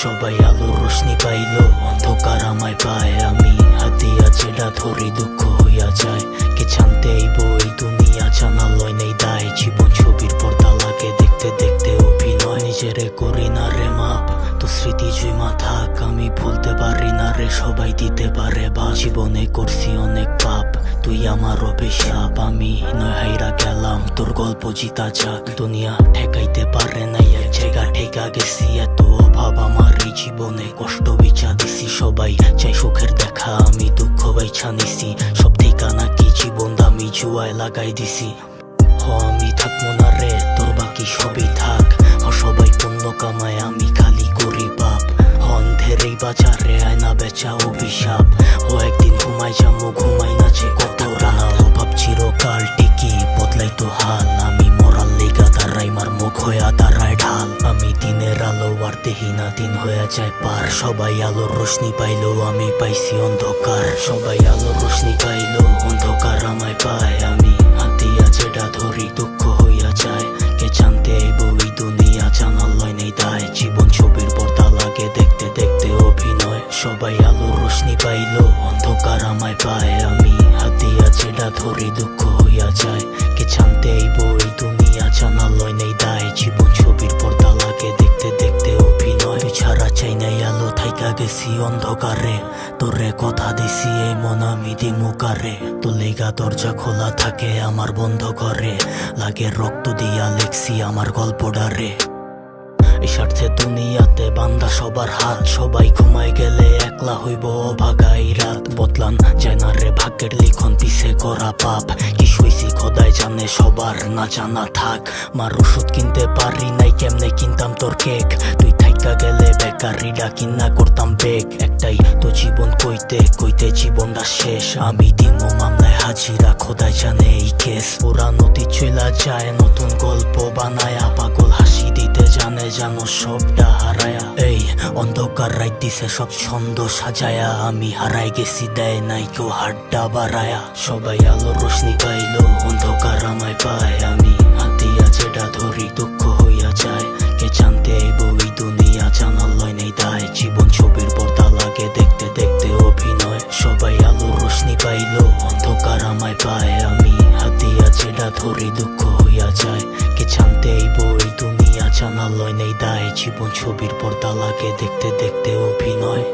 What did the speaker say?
সবাই আলোর রোশনি পাইলো, অন্ধকার আমায় পায়। আমি হাতিয়া যেটা ধরি দুঃখ হইয়া যায়। কে জানতে আইব এই দুনিয়া, জানার লয় নেই দায়। জীবন ছবির পর্দা লাগে দেখতে দেখতে অভিনয়। নিজেরে করি না রে মাপ, তো স্মৃতি জুইমা থাক। আমি ভুলতে পারি না রে, সবাই দিতে পারে বা। জীবনে করছি অনেক পাপ, তুই আমার অভিশাপ। আমি নয় হাইরা গেলাম, তোর গল্প জিতা যাক। দুনিয়া ঠেকাইতে পারে নাই, এক জায়গা ঠেকা গেছি। এত অভাব আমার এই জীবনে, কষ্ট বিচা দিছি। সবাই চাই সুখের দেখা, আমি দুঃখ বাইছা নিছি। সব ঠিকানা কি জীবন দামি জুয়ায় লাগাই দিছি। আমি থাকবো না রে, তোর বাকি সবই থাক। সবাই পুণ্য কামায়, আমি খালি করি পাপ। অন্ধের এই বাজারে আয়না বেচা অভিশাপ। একদিন ঘুমাই যাবো, ঘুমাই নাচে কত রাত। অভাব চিরকাল টিকি বদলাই তো হাল। আমি মরাল লেগা দাঁড়াই, মার মুখ হইয়া দাঁড়ায় ঢাল। আমি দিনের আলো আর দেহি না, দিন হইয়া যায় পার। সবাই আলোর রোশনি পাইলো, আমি পাইছি অন্ধকার। সবাই আলোর রোশনি পাইলো, অন্ধকার আমায় পায়। আমি হাতিয়া যেটা ধরি দুঃখ হইয়া যায়। কে জানতে আইব এই দুনিয়া, জানার লয় নেই দায়। জীবন ছবির পর্দা লাগে দেখতে দেখতে অভিনয়। সবাই আলোর রোশনি পাইলো, অন্ধকার আমায় পায়। আমি হাতিয়া যেটা ধরি দুঃখ হইয়া যায়। কে জানতে আইব এই দুনিয়া, জানার লয় নেই দায়। জীবন ছবির পর্দা লাগে দেখতে দেখতে অভিনয়। তুই ছাড়া চাই নাই আলো, থাইকা গেছি অন্ধকারে। তোরে কথা দিছি এই মন আমি দিমু কারে। তো লেগা দরজা খোলা থাকে আমার বন্ধ করে। লাগে রক্ত দিয়া লেখছি আমার গল্পটারে। এই স্বার্থে দুনিয়াতে বান্দা সবার হাত। সবাই ঘুমাই গেলে একলা হইব অভাগা এই রাত। বদলান যায় না রে ভাগ্যের লিখন, পিছে করা পাপ। কি সইছি খোদাই জানে, সবার না জানা থাক। মার ওষুধ কিনতে পারি নাই, কেমনে কিনতাম তোর কেক। তুই থাইকা গেলে বেকারিটা কিনা করতাম বেগ। একটাই তো জীবন, কইতে কইতে জীবনটা শেষ। আমি দিনও মামলায় হাজিরা, খোদাই জানে এই কেস। পুরা নদী চইলা যায়, নতুন গল্প বানায়া। পাগল হাসি দিতে জানে, জানো সবটা হারায়া। এই অন্ধকার রাত দিছে সব ছন্দ সাজায়া। আমি হারাই গেছি, দেয় নাই কেউ হাড্ডা বাড়ায়া। সবাই আলোর রোশনি পাইলো, অন্ধকার আমায় পায়। আমি হাতিয়া যেটা ধরি দুঃখ হইয়া যায়। কে জানতে আইব এই দুনিয়া, জানার লয় নেই দায়। জীবন ছবির পর্দা লাগে দেখতে দেখতে অভিনয়। সবাই আলোর রোশনি পাইলো, অন্ধকার আমায় পায়। আমি হাতিয়া যেটা ধরি দুঃখ হইয়া যায়। কে জানতে আইব এই দুনিয়া, জানার লয় নেই দায়। জীবন ছবির পর্দা লাগে দেখতে দেখতে অভিনয়।